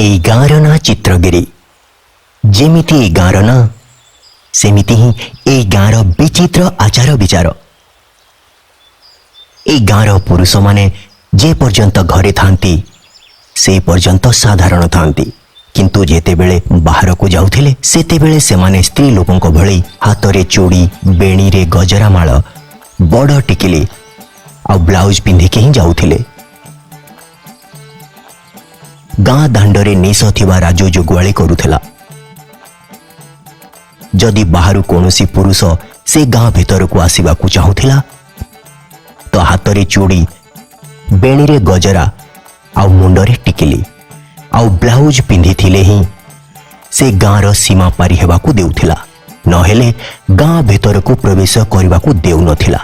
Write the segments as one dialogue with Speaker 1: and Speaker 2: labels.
Speaker 1: এই ଗାଁର ନାଁ ଚିତ୍ରଗିରି। ଯେମିତି ଏଇ ଗାଁର ନାଁ ସେମିତି ହିଁ ଏଇ ଗାଁର ବିଚିତ୍ର ଆଚାର ବିଚାର। ଏଇ ଗାଁର ପୁରୁଷମାନେ ଯେ ପର୍ଯ୍ୟନ୍ତ ଘରେ ଥାନ୍ତି ସେ ପର୍ଯ୍ୟନ୍ତ ସାଧାରଣ ଥାନ୍ତି, କିନ୍ତୁ ଯେତେବେଳେ ବାହାରକୁ ଯାଉଥିଲେ ସେତେବେଳେ ସେମାନେ ସ୍ତ୍ରୀ ଲୋକଙ୍କ ଭଳି ହାତରେ ଚୁଡ଼ି, ବେଣୀରେ ଗଜରାମାଳ, ବଡ଼ ଟିକିଲି ଆଉ ବ୍ଲାଉଜ ପିନ୍ଧିକି ହିଁ ଯାଉଥିଲେ। ଗାଁ ଦାଣ୍ଡରେ ନିଶ ଥିବା ରାଜୁ ଜୁଗୁଆଳି କରୁଥିଲା। ଯଦି ବାହାରୁ କୌଣସି ପୁରୁଷ ସେ ଗାଁ ଭିତରକୁ ଆସିବାକୁ ଚାହୁଁଥିଲା ତ ହାତରେ ଚୁଡ଼ି, ବେଣୀରେ ଗଜରା ଆଉ ମୁଣ୍ଡରେ ଟିକିଲି ଆଉ ବ୍ଲାଉଜ ପିନ୍ଧିଥିଲେ ହିଁ ସେ ଗାଁର ସୀମା ପାରି ହେବାକୁ ଦେଉଥିଲା, ନହେଲେ ଗାଁ ଭିତରକୁ ପ୍ରବେଶ କରିବାକୁ ଦେଉନଥିଲା।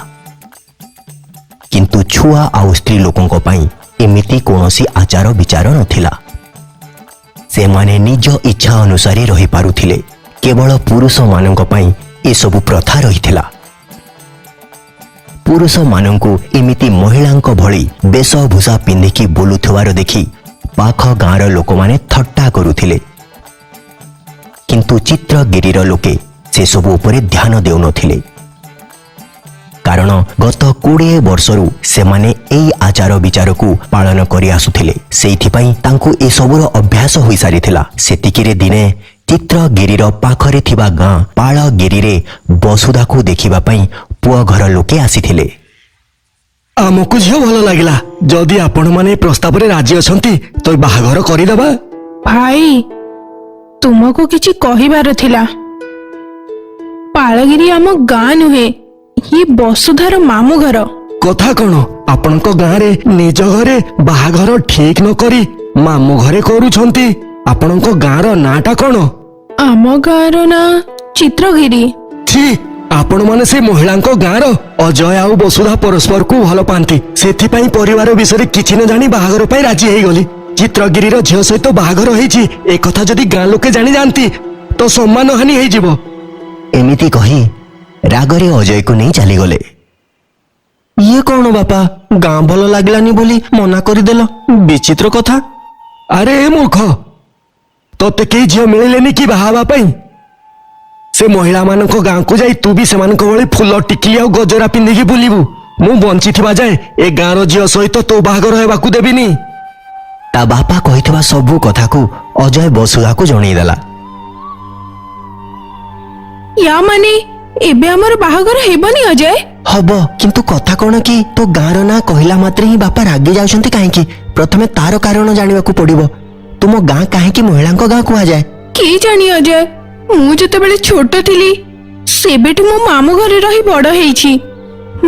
Speaker 1: କିନ୍ତୁ ଛୁଆ ଆଉ ସ୍ତ୍ରୀ ଲୋକଙ୍କ ପାଇଁ ଏମିତି କୌଣସି ଆଚାର ବିଚାର ନଥିଲା। ସେମାନେ ନିଜ ଇଚ୍ଛା ଅନୁସାରେ ରହିପାରୁଥିଲେ। କେବଳ ପୁରୁଷମାନଙ୍କ ପାଇଁ ଏସବୁ ପ୍ରଥା ରହିଥିଲା। ପୁରୁଷମାନଙ୍କୁ ଏମିତି ମହିଳାଙ୍କ ଭଳି ବେଶଭୂଷା ପିନ୍ଧିକି ବୁଲୁଥିବାର ଦେଖି ପାଖ ଗାଁର ଲୋକମାନେ ଥଟ୍ଟା କରୁଥିଲେ। କିନ୍ତୁ ଚିତ୍ରଗିରିର ଲୋକେ ସେସବୁ ଉପରେ ଧ୍ୟାନ ଦେଉନଥିଲେ, କାରଣ ଗତ 20 ବର୍ଷରୁ ସେମାନେ ଏଇ ଆଚାର ବିଚାରକୁ ପାଳନ କରି ଆସୁଥିଲେ। ସେଇଥିପାଇଁ ତାଙ୍କୁ ଏସବୁର ଅଭ୍ୟାସ ହୋଇସାରିଥିଲା। ସେତିକିରେ ଦିନେ ଚିତ୍ରଗିରିର ପାଖରେ ଥିବା ଗାଁ ପାଳଗିରିରେ ବସୁଧାକୁ ଦେଖିବା ପାଇଁ ପୁଅ ଘର ଲୋକେ ଆସିଥିଲେ।
Speaker 2: ଆମକୁ ଝିଅ ଭଲ ଲାଗିଲା। ଯଦି ଆପଣମାନେ ଏ ପ୍ରସ୍ତାବରେ ରାଜି ଅଛନ୍ତି ତ ବାହାଘର କରିଦେବା।
Speaker 3: ଭାଇ, ତୁମକୁ କିଛି କହିବାର ଥିଲା। ପାଳଗିରି ଆମ ଗାଁ ନୁହେଁ, ଇଏ ବସୁଧାର ମାମୁଁ ଘର।
Speaker 2: କଥା କଣ? ଆପଣଙ୍କ ଗାଁରେ ନିଜ ଘରେ ବାହାଘର ଠିକ ନ କରି ମାମୁଁ ଘରେ କରୁଛନ୍ତି। ଆପଣଙ୍କ ଗାଁର ନାଁଟା କଣ?
Speaker 3: ଆମ ଗାଁର ନାଁ ଚିତ୍ରଗିରି।
Speaker 2: ଛି, ଆପଣମାନେ ସେ ମହିଳାଙ୍କ ଗାଁର। ଅଜୟ ଆଉ ବସୁଧା ପରସ୍ପରକୁ ଭଲ ପାଆନ୍ତି, ସେଥିପାଇଁ ପରିବାର ବିଷୟରେ କିଛି ନ ଜାଣି ବାହାଘର ପାଇଁ ରାଜି ହେଇଗଲି। ଚିତ୍ରଗିରିର ଝିଅ ସହିତ ବାହାଘର ହେଇଛି ଏ କଥା ଯଦି ଗାଁ ଲୋକେ ଜାଣିଯାଆନ୍ତି ତ ସମ୍ମାନ ହାନି ହେଇଯିବ।
Speaker 1: ଏମିତି କହି ରାଗରେ ଅଜୟକୁ ନେଇ ଚାଲିଗଲେ।
Speaker 2: ଇଏ କଣ ବାପା, ଗାଁ ଭଲ ଲାଗିଲାନି ବୋଲି ମନା କରିଦେଲ? ବିଚିତ୍ର କଥା। ଆରେ ଏ ମୂର୍ଖ, ତତେ କେହି ଝିଅ ମିଳିଲେନି କି ବାହା ହେବା ପାଇଁ? ସେ ମହିଳାମାନଙ୍କ ଗାଁକୁ ଯାଇ ତୁ ବି ସେମାନଙ୍କ ଭଳି ଫୁଲ, ଟିକିଲି ଆଉ ଗଜରା ପିନ୍ଧିକି ବୁଲିବୁ? ମୁଁ ବଞ୍ଚିଥିବା ଯାଏ ଏ ଗାଁର ଝିଅ ସହିତ ତୋ ବାହାଘର ହେବାକୁ ଦେବିନି।
Speaker 1: ତା ବାପା କହିଥିବା ସବୁ କଥାକୁ ଅଜୟ ବସୁଧାକୁ ଜଣେଇଦେଲା।
Speaker 3: ୟା ମାନେ ଏବେ ଆମର ବାହାଘର ହେବନି ଅଜୟ?
Speaker 1: ହବ, କିନ୍ତୁ କଥା କଣ କି ତୋ ଗାଁର ନାଁ କହିଲା ମାତ୍ରେ ହିଁ ବାପା ରାଗି ଯାଉଛନ୍ତି କାହିଁକି? ପ୍ରଥମେ ତାର କାରଣ ଜାଣିବାକୁ ପଡିବ। ତୁମ ଗାଁ କାହିଁକି ମହିଳାଙ୍କ ଗାଁ କୁହାଯାଏ?
Speaker 3: କି ଜାଣି ଅଜୟ, ମୁଁ ଯେତେବେଳେ ଛୋଟ ଥିଲି ସେବେଠୁ ମୋ ମାମୁଁ ଘରେ ରହି ବଡ ହେଇଛି।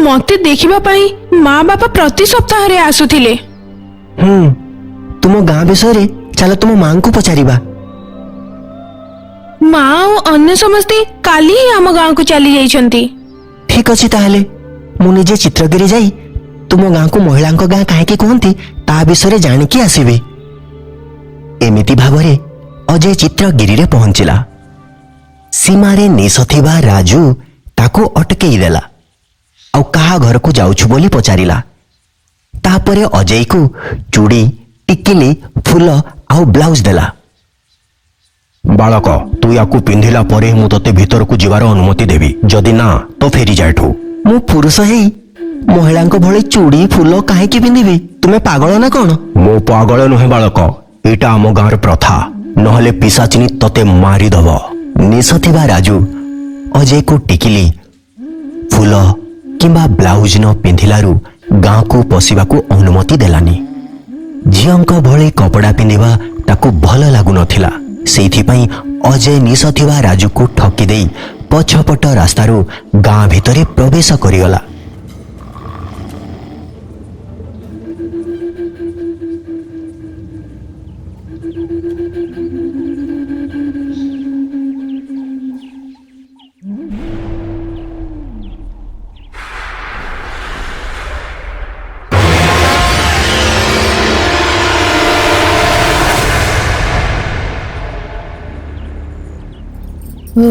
Speaker 3: ମତେ ଦେଖିବା ପାଇଁ ମା ବାପା ପ୍ରତି ସପ୍ତାହରେ ଆସୁଥିଲେ।
Speaker 1: ତୁମ ଗାଁ ବିଷୟରେ ଚାଲ ତୁମ ମାଙ୍କୁ ପଚାରିବା।
Speaker 3: ମା ଆଉ ଅନ୍ୟ ସମସ୍ତେ କାଲି ହିଁ ଆମ ଗାଁକୁ ଚାଲି ଯାଇଛନ୍ତି।
Speaker 1: ଠିକ ଅଛି, ତାହେଲେ ମୁଁ ନିଜେ ଚିତ୍ରଗିରି ଯାଇ ତୁମ ଗାଁକୁ ମହିଳାଙ୍କ ଗାଁ କାହିଁକି କୁହନ୍ତି ତା ବିଷୟରେ ଜାଣିକି ଆସିବି। ଏମିତି ଭାବରେ ଅଜୟ ଚିତ୍ରଗିରିରେ ପହଞ୍ଚିଲା। ସୀମାରେ ନିଶ ଥିବା ରାଜୁ ତାକୁ ଅଟକେଇ ଦେଲା ଆଉ କାହା ଘରକୁ ଯାଉଛୁ ବୋଲି ପଚାରିଲା। ତାପରେ ଅଜୟକୁ ଚୁଡ଼ି, ଟିକିଲି, ଫୁଲ ଆଉ ବ୍ଲାଉଜ ଦେଲା। ବାଳକ, ତୁ ୟାକୁ ପିନ୍ଧିଲା ପରେ ମୁଁ ତତେ ଭିତରକୁ ଯିବାର ଅନୁମତି ଦେବି, ଯଦି ନା ତ ଫେରିଯା ଏଠୁ। ମୁଁ ପୁରୁଷ ହେଇ ମହିଳାଙ୍କ ଭଳି ଚୁଡ଼ି, ଫୁଲ କାହିଁକି ପିନ୍ଧିବି? ତୁମେ ପାଗଳ ନା କଣ? ମୁଁ ପାଗଳ ନୁହେଁ ବାଳକ, ଏଇଟା ଆମ ଗାଁର ପ୍ରଥା, ନହେଲେ ପିଶାଚିନୀ ତତେ ମାରିଦବ। ନିଶ ଥିବା ରାଜୁ ଅଜୟକୁ ଟିକିଲି, ଫୁଲ କିମ୍ବା ବ୍ଲାଉଜ ନ ପିନ୍ଧିଲାରୁ ଗାଁକୁ ପଶିବାକୁ ଅନୁମତି ଦେଲାନି। ଝିଅଙ୍କ ଭଳି କପଡ଼ା ପିନ୍ଧିବା ତାକୁ ଭଲ ଲାଗୁନଥିଲା। ସେଇଥିପାଇଁ ଅଜୟ ନିଶ ଥିବା ରାଜୁକୁ ଠକି ଦେଇ ପଛପଟ ରାସ୍ତାରୁ ଗାଁ ଭିତରେ ପ୍ରବେଶ କରିଗଲା।
Speaker 3: ଓ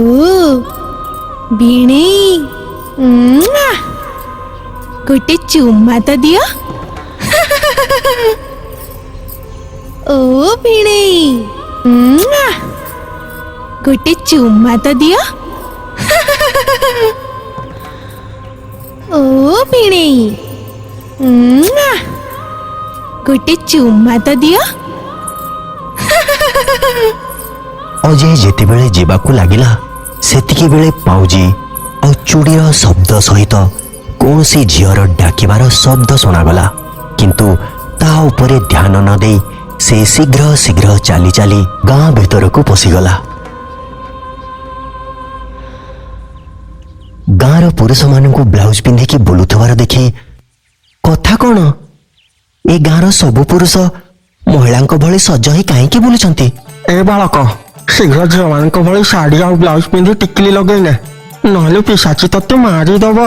Speaker 3: ଭିଣେଇ, ଗୋଟେ ଚୁମା ତ ଦିଅ। ओ भिणेई गोटे चुम्मा तो दियो ओ भिणेई गोटे चुम्मा तो दियो
Speaker 1: अजय जेतेबेले जीवाकू लागिला सेतिकी बेले पाउजी और चूड़ीर शब्द सहित कौनसी झीवर डाकिबार शब्द सुनागला किंतु ता उपरे ध्यान न दे से शीघ्र शीघ्र चाली चाली गाँ भीतरकू पशिगला। गाँर पुरुष मानू ब्लाउज पिंधिकी बुलुथबार देखि कथा कौन ए गाँर सबु पुरुष महिलांक भली सज ही कहीं बुलुचंती।
Speaker 2: ए बालक शीघ्र झील मान भली शाढ़ी आ ब्लाउज पिंधि टिकली लगेने नहले पिशाची तत्ते मारिदब।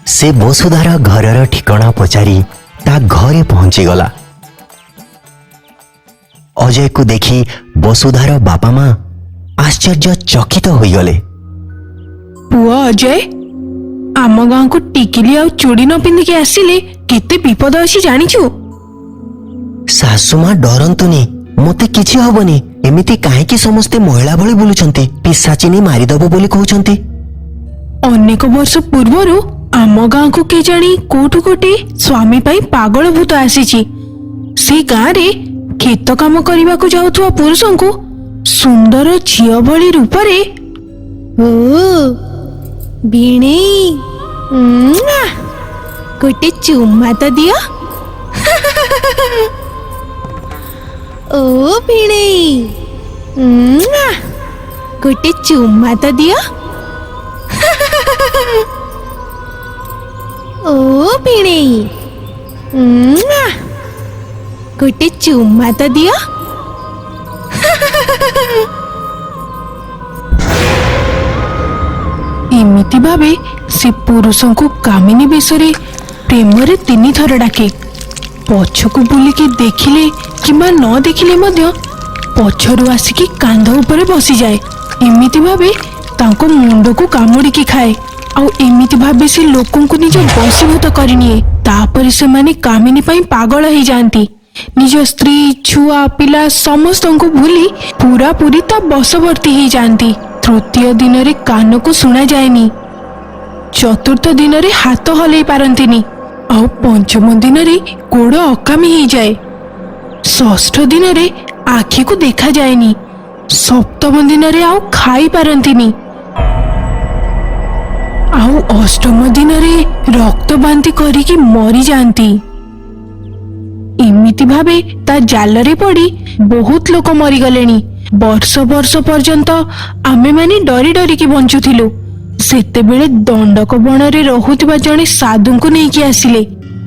Speaker 1: से वसुधार घरर ठिकाना पचारि ता घरे पहुंची गला। अजय को देखी वसुधार बापा माँ आश्चर्य चकित होई गले।
Speaker 3: पुआ अजय आम गाँ को टिकिली आ चूड़ी न पिंधिकी आसिले केते विपद अछि जानिछु।
Speaker 1: सासुमा डरंतुनी मते किछि हबनी एमिति काहेकि समस्ते महिला भली बुलुचंती पिशाचिनी मारिदब बोली कहउचंती।
Speaker 3: अनेक वर्ष पूर्वरु आम गाँ को के जानी कोठु कोटे स्वामी पाई पागल भूत आसीची। से गाँ रे खेत काम करने को जाउथुवा पुरुषों को सुंदर झियो भली रूपरे ओ भिणेई गोटे चुम्मा तो दियो ओ भिणेई गोटे चुम्मा तो दियो ओ भिणेई गोटे चुम्मा तो दियो। एमिति भावे से पुरुषों को कामिनी बेशरे प्रेम रे 3 थर डाके पछकू बुलिकी देखिले किंबा न देखिले मध्य पछरु आसिकी कांध उपरे बसी जाए। एमिति भावे तांको मुंड को कामुड़िकी खाए आउ एमिति भावे से लोकों को निज बसीभूत करनिए। तापर से माने कामिनी पाई पागल हो जाती निज स्त्री छुआ पिला समस्त को भूली पूरा पूरी ता बसवर्ती ही जाती। तृतीय दिन रे कान को सुना जाएनी, चतुर्थ दिन रे हाथ हलई पारंतिनी आउ पंचम दिन रे गोड़ अकामी ही जाए। षष्ठ दिन रे आखि को देखा जाएनी, सप्तम दिन रे आउ खाई पारंतिनी आउ अष्टम दिन रे रक्त बांती करिकी मरी जाती। एमिति भावे ता जालरे पड़ी बहुत लोक मरीगलेनी। वर्ष वर्ष पर्यंत आमे माने डरी डरिकी बंचुथिलु। सेतेबेले दंडक बणरे रहुथिबा जणे साधुଙ୍କୁ नेकी आसिले।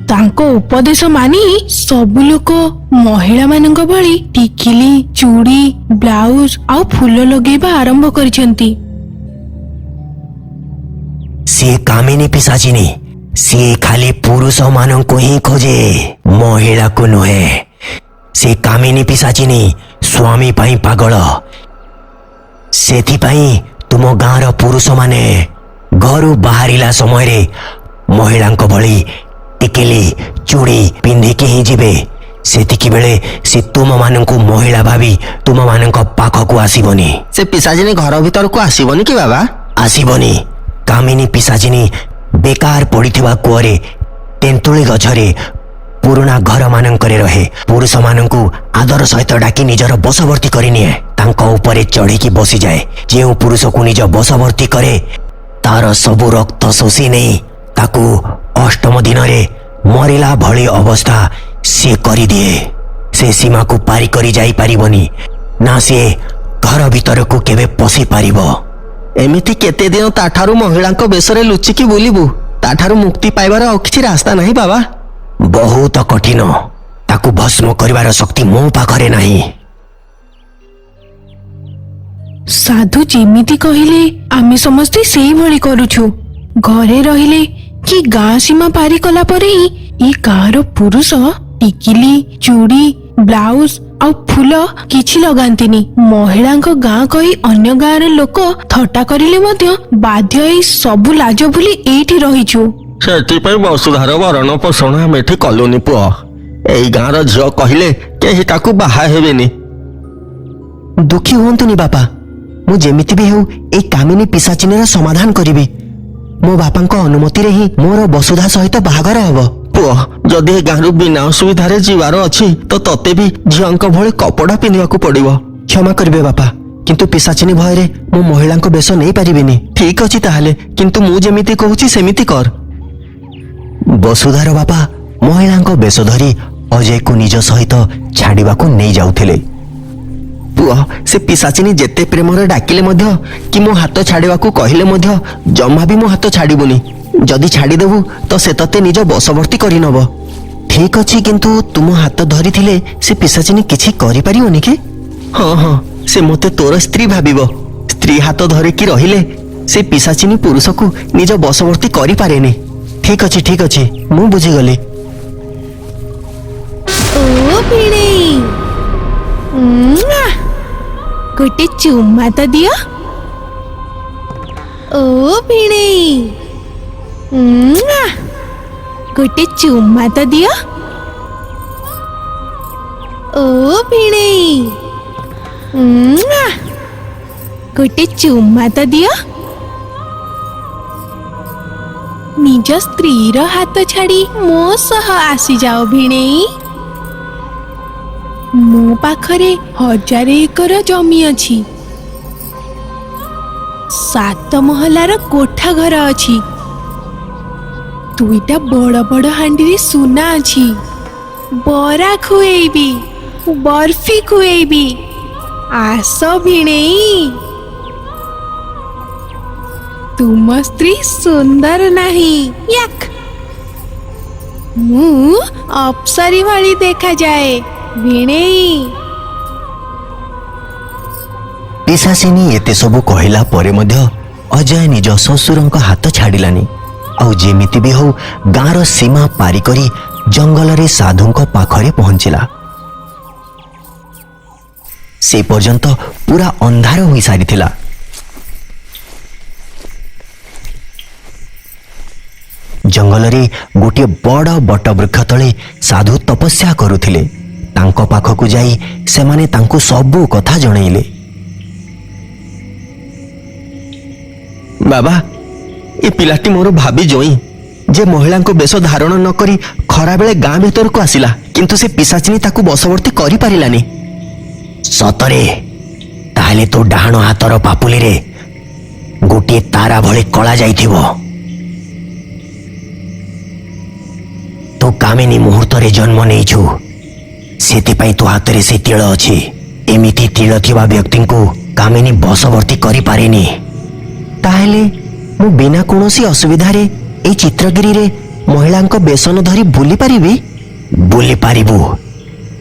Speaker 3: तांको उपदेश मानी सब लोक महिला मानक भली टिकिली चूड़ी ब्लाउज आउ फूल लगेबा आरंभ करिसेंती।
Speaker 1: सी कामिनी पिशाचिनी सी खाली पुरुष मानन को ही खोजे महिला को नुहे। सी कामिनी पिशाचिनी स्वामी पाई पागल। सेथि पाई तुम गाँर पुरुष माने घरु बाहरिला समय रे महिलांक भली टिकिली चूड़ी पिंधिकी ही जिबे। सेतिकी बेले से तुम माननकु महिला भावी तुम माननक पाखकु आसीबनी।
Speaker 2: से पिशाचिनी घर भीतर को आसीबनी कि बाबा?
Speaker 1: आसीबनी। कामिनी पिशाचिनी बेकार पड़िथिबा कुअरे तेंतुली गछरे पुराना घर मानंकरे रहे। पुरुष मानंकु आदर सहित डाकी निजर बसवर्ती करिनिए। तांको उपरे चढ़ीकी बसी जाए। जेउ पुरुष को निज बसवर्ती करे तार सबु रक्त शोषी नहीं ताकू अष्टम दिन रे मरिला भली अवस्था से करी दिए। से सीमा को पारी करी जाई पारिबनी ना से घर भीतर को केबे पसी पारिबो।
Speaker 2: एमिति केते दिन ताठारु महिलांक बेसरे लुचिकी बुलिबु? ताठारु मुक्ति पाइबार और किछि रास्ता नहीं बाबा?
Speaker 1: बहुत कठिन। ताकू भस्म करिवार शक्ति मो पाखरे नहीं।
Speaker 3: साधु जेमिति कहिले आमे समस्ते सेही भली करूछु। घरे रहिले कि गाँ सीमा पारी कला परे ही ई गाँर पुरुष टिकिली चूड़ी ब्लाउज आ फूल किछि लगांतिनी। महिलांक गाँ कही अन्य गाँर लोक थट्टा करिले मध्य बाध्य एई सबु लाज भूली एठी रहिछु।
Speaker 2: सेति पई वसुधार वरण पोषण आम एठी कलुनी पुआ। ଏଇ ଗାଁର ଝିଅ କହିଲେ କେହି ତାକୁ ବାହା ହେବେନି।
Speaker 1: ଦୁଃଖୀ ହୁଅନ୍ତୁନି ବାପା, ମୁଁ ଯେମିତି ବି ହେଉ ଏଇ କାମିନୀ ପିଶାଚିନୀର ସମାଧାନ କରିବି। ମୋ ବାପାଙ୍କ ଅନୁମତିରେ ହିଁ ମୋର ବସୁଧା ସହିତ ବାହାଘର ହେବ।
Speaker 2: ପୁଅ, ଯଦି ଏ ଗାଁରୁ ବିନା ଅସୁବିଧାରେ ଯିବାର ଅଛି ତ ତତେ ବି ଝିଅଙ୍କ ଭଳି କପଡ଼ା ପିନ୍ଧିବାକୁ ପଡ଼ିବ।
Speaker 1: କ୍ଷମା କରିବେ ବାପା, କିନ୍ତୁ ପିଶାଚିନୀ ଭୟରେ ମୁଁ ମହିଳାଙ୍କ ବେଶ ନେଇପାରିବିନି।
Speaker 2: ଠିକ ଅଛି ତାହେଲେ, କିନ୍ତୁ ମୁଁ ଯେମିତି କହୁଛି ସେମିତି କର।
Speaker 1: ବସୁଧାର ବାପା ମହିଳାଙ୍କ ବେଶ ଧରି ଅଜୟକୁ ନିଜ ସହିତ ଛାଡ଼ିବାକୁ ନେଇ ଯାଉଥିଲେ।
Speaker 2: ପୁଅ, ସେ ପିଶାଚିନୀ ଯେତେ ପ୍ରେମରେ ଡାକିଲେ ମଧ୍ୟ କି ମୋ ହାତ ଛାଡ଼ିବାକୁ କହିଲେ ମଧ୍ୟ ଜମା ବି ମୋ ହାତ ଛାଡ଼ିବୁନି। ଯଦି ଛାଡ଼ିଦେବୁ ତ ସେ ତତେ ନିଜ ବଶବର୍ତ୍ତୀ କରିନେବ।
Speaker 1: ଠିକ ଅଛି, କିନ୍ତୁ ତୁମ ହାତ ଧରିଥିଲେ ସେ ପିଶାଚିନୀ କିଛି କରିପାରିବନି କି?
Speaker 2: ହଁ ହଁ, ସେ ମୋତେ ତୋର ସ୍ତ୍ରୀ ଭାବିବ। ସ୍ତ୍ରୀ ହାତ ଧରିକି ରହିଲେ ସେ ପିଶାଚିନୀ ପୁରୁଷକୁ ନିଜ ବଶବର୍ତ୍ତୀ କରିପାରେନି।
Speaker 1: ଠିକ ଅଛି, ମୁଁ ବୁଝିଗଲି।
Speaker 3: ଓ ଭିଣେଇ, ଗୋଟେ ଚୁମା ତ ଦିଅ। ଓ ଭିଣେଇ, ଗୋଟେ ଚୁମା ତ ଦିଅ। ଓ ଭିଣେଇ, ଗୋଟେ ଚୁମା ତ ଦିଅ। ନିଜ ସ୍ତ୍ରୀର ହାତ ଛାଡ଼ି ମୋ ସହ ଆସିଯାଅ ଭିଣେଇ। ମୋ ପାଖରେ 1000 ଏକର ଜମି ଅଛି, 7 ମହଲାର କୋଠା ଘର ଅଛି, 2ଟା ବଡ଼ ବଡ଼ ହାଣ୍ଡିରେ ସୁନା ଅଛି। ବରା ଖୁଏଇବି, ବର୍ଫି ଖୁଏଇବି। ଆସ ଭିଣେଇ। ତୁମ ସ୍ତ୍ରୀ ସୁନ୍ଦର ନାହିଁ? ୟାକ୍, ମୁଁ ଅପ୍ସରୀ ଭଳି ଦେଖାଯାଏ ଭିଣେଇ।
Speaker 1: ପିଶାଚିନୀ ଏତେ ସବୁ କହିଲା ପରେ ମଧ୍ୟ ଅଜୟ ନିଜ ଶ୍ୱଶୁରଙ୍କ ହାତ ଛାଡ଼ିଲାନି। ଆଉ ଯେମିତି ବି ହଉ ଗାଁର ସୀମା ପାରି କରି ଜଙ୍ଗଲରେ ସାଧୁଙ୍କ ପାଖରେ ପହଞ୍ଚିଲା। ସେ ପର୍ଯ୍ୟନ୍ତ ପୁରା ଅନ୍ଧାର ହୋଇସାରିଥିଲା। ଜଙ୍ଗଲରେ ଗୋଟିଏ ବଡ଼ ବଟବୃକ୍ଷ ତଳେ ସାଧୁ ତପସ୍ୟା କରୁଥିଲେ। ତାଙ୍କ ପାଖକୁ ଯାଇ ସେମାନେ ତାଙ୍କୁ ସବୁ କଥା ଜଣେଇଲେ।
Speaker 2: ବାବା, ଏ ପିଲାଟି ମୋର ଭାବି ଜୋଇଁ, ଯେ ମହିଳାଙ୍କ ବେଶ ଧାରଣ ନ କରି ଖରାବେଳେ ଗାଁ ଭିତରକୁ ଆସିଲା, କିନ୍ତୁ ସେ ପିଶାଚିନୀ ତାକୁ ବଶବର୍ତ୍ତୀ କରିପାରିଲାନି।
Speaker 1: ସତରେ? ତାହେଲେ ତୋ ଡାହାଣ ହାତର ପାପୁଲିରେ ଗୋଟିଏ ତାରା ଭଳି କଳା ଯାଇଥିବ। ତୁ କାମିନୀ ମୁହୂର୍ତ୍ତରେ ଜନ୍ମ ନେଇଛୁ, ସେଥିପାଇଁ ତୋ ହାତରେ ସେ ତିଳ ଅଛି। ଏମିତି ତିଳ ଥିବା ବ୍ୟକ୍ତିଙ୍କୁ କାମିନୀ ବଶବର୍ତ୍ତୀ କରିପାରେନି। ତାହେଲେ ମୁଁ ବିନା କୌଣସି ଅସୁବିଧାରେ ଏଇ ଚିତ୍ରଗିରିରେ ମହିଳାଙ୍କ ବେଶନ ଧରି ବୁଲି ପାରିବି? ବୁଲି ପାରିବୁ,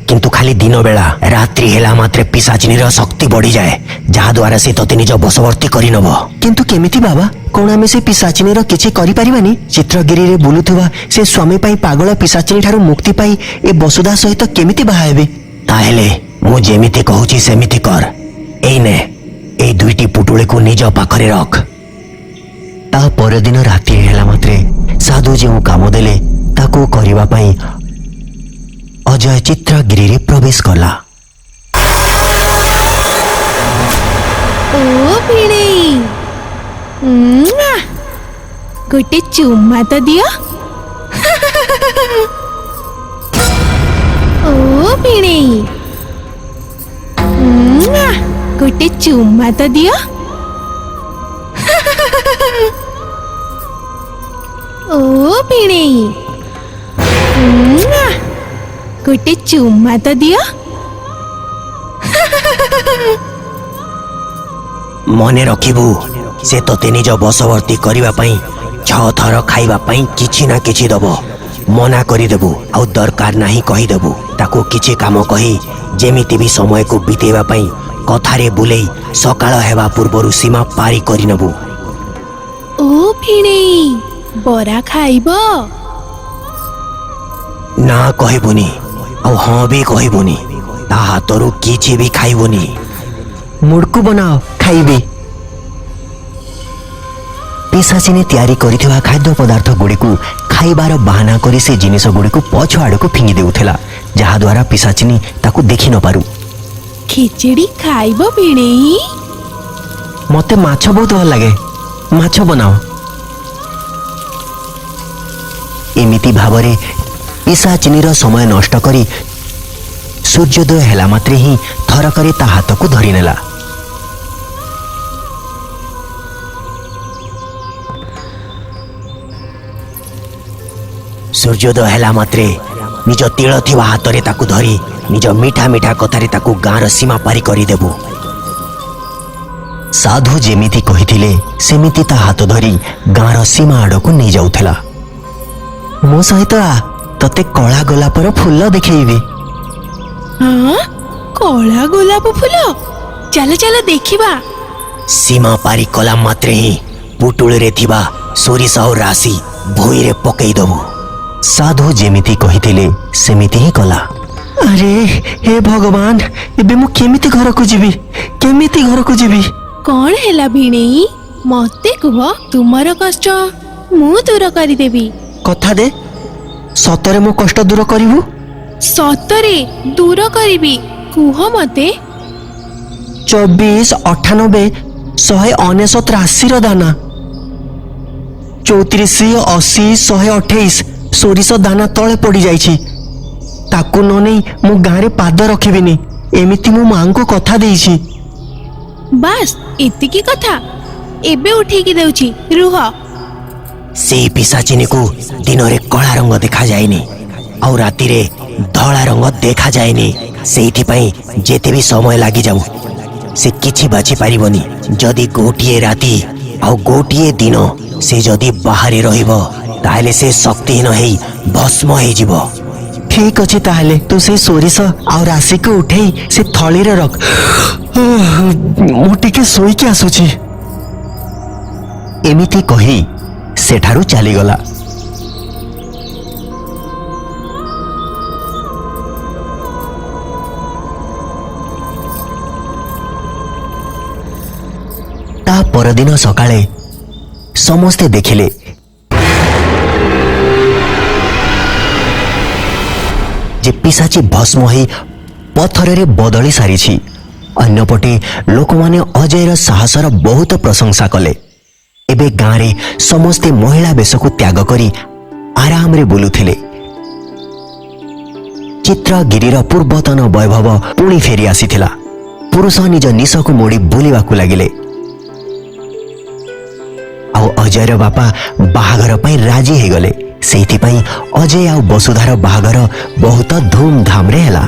Speaker 1: କିନ୍ତୁ ଖାଲି ଦିନ ବେଳା। ରାତ୍ରି ହେଲା ମାତ୍ରେ ପିଶାଚିନୀର ଶକ୍ତି ବଢିଯାଏ, ଯାହାଦ୍ୱାରା ସେ ତତେ ନିଜ ବଶବର୍ତ୍ତୀ କରିନେବ। କିନ୍ତୁ କେମିତି ବାବା? କଣ ଆମେ ସେ ପିଶାଚିନୀର କିଛି କରିପାରିବାନି? ଚିତ୍ରଗିରିରେ ବୁଲୁଥିବା ସେ ସ୍ୱାମୀ ପାଇଁ ପାଗଳ ପିଶାଚିନୀ ଠାରୁ ମୁକ୍ତି ପାଇ ଏ ବସୁଧା ସହିତ କେମିତି ବାହା ହେବେ? ତାହେଲେ ମୁଁ ଯେମିତି କହୁଛି ସେମିତି କର। ଏଇ ନେ, ଏଇ 2ଟି ପୁଟୁଳିକୁ ନିଜ ପାଖରେ ରଖ। ତା ପରଦିନ ରାତି ହେଲା ମାତ୍ରେ ସାଧୁ ଯେଉଁ କାମ ଦେଲେ ତାକୁ କରିବା ପାଇଁ ଅଜୟ ଚିତ୍ରଗିରିରେ ପ୍ରବେଶ କଲା।
Speaker 3: ଓ ଭିଣେଇ, ଗୋଟେ ଚୁମା ତ ଦିଅ। ଓ ଭିଣେଇ, ଗୋଟେ ଚୁମା ତ ଦିଅ। ଓ ଭିଣେଇ, ଗୋଟେ ଚୁମା ତ ଦିଅ।
Speaker 1: ମନେ ରଖିବୁ, ସେ ତତେ ନିଜ ବଶବର୍ତ୍ତୀ କରିବା ପାଇଁ 6 ଥର ଖାଇବା ପାଇଁ କିଛି ନା କିଛି ଦବ। ମନା କରିଦେବୁ, ଆଉ ଦରକାର ନାହିଁ କହିଦେବୁ। ତାକୁ କିଛି କାମ କହି ଯେମିତି ବି ସମୟକୁ ବିତେଇବା ପାଇଁ କଥାରେ ବୁଲେଇ ସକାଳ ହେବା ପୂର୍ବରୁ ସୀମା ପାରି କରିନେବୁ।
Speaker 3: ଓ ଭିଣେଇ, ବରା ଖାଇବ?
Speaker 1: ନା କହିବୁନି, ଆଉ ହଁ ବି କହିବୁନି। ତା ହାତରୁ କିଛି ବି ଖାଇବୁନି। ମୁଡକୁ ବନାଅ, ଖାଇବି। ପିଶାଚିନୀ ତିଆରି କରିଥିବା ଖାଦ୍ୟ ପଦାର୍ଥ ଗୁଡ଼ିକୁ ଖାଇବାର ବାହାନା କରି ସେ ଜିନିଷ ଗୁଡ଼ିକୁ ପଛ ଆଡ଼କୁ ଫିଙ୍ଗି ଦେଉଥିଲା। ଯାହାଦ୍ୱାରା ପିଶାଚିନୀ ତାକୁ ଦେଖି ନ ପାରୁ।
Speaker 3: ଖେଚେଡି ଖାଇବ ଭିଣେଇ?
Speaker 1: ମତେ ମାଛ ବହୁତ ଭଲ ଲାଗେ, ମାଛ ବନାଅ। ଏମିତି ଭାବରେ ପିଶାଚିନୀର ସମୟ ନଷ୍ଟ କରି ସୂର୍ଯ୍ୟୋଦୟ ହେଲା ମାତ୍ରେ ହିଁ ଥରକରେ ତା ହାତକୁ ଧରିନେଲା। ସୂର୍ଯ୍ୟୋଦୟ ହେଲା ମାତ୍ରେ ନିଜ ତିଳ ଥିବା ହାତରେ ତାକୁ ଧରି ନିଜ ମିଠା ମିଠା କଥାରେ ତାକୁ ଗାଁର ସୀମା ପାରି କରିଦେବୁ। ସାଧୁ ଯେମିତି କହିଥିଲେ ସେମିତି ତା ହାତ ଧରି ଗାଁର ସୀମା ଆଡ଼କୁ ନେଇଯାଉଥିଲା। ମୋ ସହିତ ଆ, ତତେ କଳା ଗୋଲାପର ଫୁଲ ଦେଖେଇବି।
Speaker 3: ହଁ, କଳା ଗୋଲାପ ଫୁଲ? ଚାଲ ଚାଲ ଦେଖିବା।
Speaker 1: ସୀମା ପାରି କଲା ମାତ୍ରେ ହିଁ ପୁଟୁଳିରେ ଥିବା ସୋରିଷ ଆଉ ରାଶି ଭୂଇଁରେ ପକେଇଦବୁ। ସାଧୁ ଯେମିତି କହିଥିଲେ ସେମିତି ହିଁ କଲା। ଆରେ ହେ ଭଗବାନ, ଏବେ ମୁଁ କେମିତି ଘରକୁ ଯିବି, କେମିତି ଘରକୁ ଯିବି?
Speaker 3: କଣ ହେଲା ଭିଣେଇ? ମତେ କୁହ, ତୁମର କଷ୍ଟ ମୁଁ ଦୂର କରିଦେବି।
Speaker 1: କଥା ଦେ, ସତରେ ମୋ କଷ୍ଟ ଦୂର କରିବୁ?
Speaker 3: ସତରେ ଦୂର କରିବି, କୁହ ମତେ।
Speaker 1: 24, 98, 199 ରାଶିର ଦାନା, 34, 80, 128 ସୋରିଷ ଦାନା ତଳେ ପଡ଼ିଯାଇଛି। ତାକୁ ନ ନେଇ ମୁଁ ଗାଁରେ ପାଦ ରଖିବିନି, ଏମିତି ମୁଁ ମାଙ୍କୁ କଥା ଦେଇଛି।
Speaker 3: ବାସ୍ ଏତିକି କଥା? ଏବେ ଉଠେଇକି ଦେଉଛି, ରୁହ।
Speaker 1: ସେଇ ପିଶାଚିନୀକୁ ଦିନରେ କଳା ରଙ୍ଗ ଦେଖାଯାଏନି ଆଉ ରାତିରେ ଧଳା ରଙ୍ଗ ଦେଖାଯାଏନି। ସେଇଥିପାଇଁ ଯେତେ ବି ସମୟ ଲାଗିଯାଉ ସେ କିଛି ବାଛି ପାରିବନି। ଯଦି ଗୋଟିଏ ରାତି ଆଉ ଗୋଟିଏ ଦିନ ସେ ଯଦି ବାହାରେ ରହିବ ତାହେଲେ ସେ ଶକ୍ତିହୀନ ହେଇ ଭସ୍ମ ହେଇଯିବ। ଠିକ ଅଛି, ତାହେଲେ ତୁ ସେ ସୋରିଷ ଆଉ ରାଶିକୁ ଉଠେଇ ସେ ଥଳିରେ ରଖ। ମୁଁ ଟିକେ ଶୋଇକି ଆସୁଛି। ଏମିତି କହି ସେଠାରୁ ଚାଲିଗଲା। ତା ପରଦିନ ସକାଳେ ସମସ୍ତେ ଦେଖିଲେ ଯେ ପିଶାଚି ଭସ୍ମ ହୋଇ ପଥରରେ ବଦଳି ସାରିଛି। ଅନ୍ୟପଟେ ଲୋକମାନେ ଅଜୟର ସାହସର ବହୁତ ପ୍ରଶଂସା କଲେ। ଏବେ ଗାଁରେ ସମସ୍ତେ ମହିଳା ବେଶକୁ ତ୍ୟାଗ କରି ଆରାମରେ ବୁଲୁଥିଲେ। ଚିତ୍ରଗିରିର ପୂର୍ବତନ ବୈଭବ ପୁଣି ଫେରି ଆସିଥିଲା। ପୁରୁଷ ନିଜ ନିଶକୁ ମୋଡ଼ି ବୁଲିବାକୁ ଲାଗିଲେ। ଆଉ ଅଜୟର ବାପା ବାହାଘର ପାଇଁ ରାଜି ହେଇଗଲେ। ସେଇଥିପାଇଁ ଅଜୟ ଆଉ ବସୁଧାର ବାହାଘର ବହୁତ ଧୁମଧାମରେ ହେଲା।